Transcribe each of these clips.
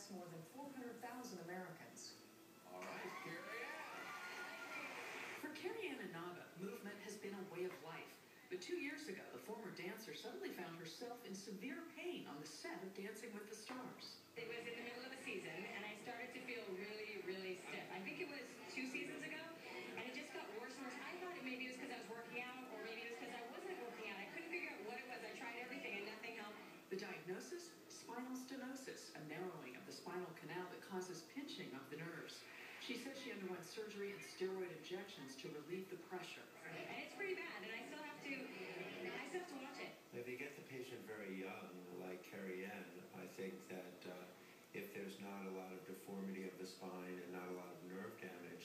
affects more than 400,000 Americans. All right, Carrie Ann. For Carrie Ann Inaba, movement has been a way of life. But 2 years ago, the former dancer suddenly found herself in severe pain on the set of Dancing with the Stars. It was in the middle of a season, and I started to feel really, really stiff. I think it was 2 seasons ago, and it just got worse and worse. I thought maybe it was because I was working out, or maybe it was because I wasn't working out. I couldn't figure out what it was. I tried everything, and nothing helped. The diagnosis? Spinal stenosis, a narrowing of the spinal canal that causes pinching of the nerves. She says she underwent surgery and steroid injections to relieve the pressure. And it's pretty bad, and I still have to watch it. If you get the patient very young, like Carrie Ann, I think that if there's not a lot of deformity of the spine and not a lot of nerve damage,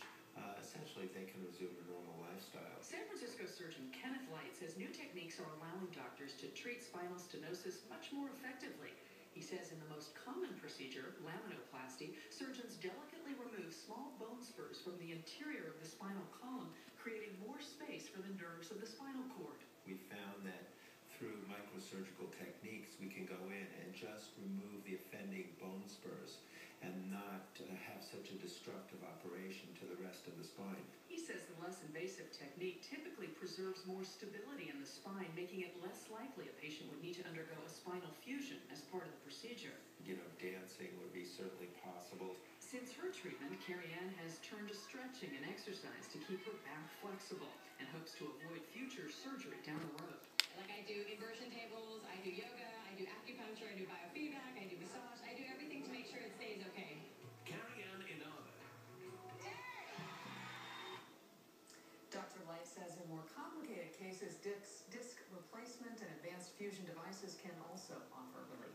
essentially they can resume a normal lifestyle. San Francisco surgeon Kenneth Light says new techniques are allowing doctors to treat spinal stenosis much more effectively. He says in the most common procedure, laminoplasty, surgeons delicately remove small bone spurs from the interior of the spinal column, creating more space for the nerves of the spinal cord. We found that through microsurgical techniques, we can go in and just remove the offending bone spurs and not have such a destructive operation to the rest of the spine. He says the less invasive technique typically preserves more stability in the spine, making it less likely a patient would need to undergo a spinal fusion as part of the procedure. You know, dancing would be certainly possible. Since her treatment, Carrie Ann has turned to stretching and exercise to keep her back flexible and hopes to avoid future surgery down the road. Like I do inversion tables, I do yoga, I do acupuncture, I do biofeedback, I do massage, I do everything to make sure it stays okay. Carrie Ann Inaba. Dr. Light says in more complicated cases, disc replacement and advanced fusion devices can also offer relief.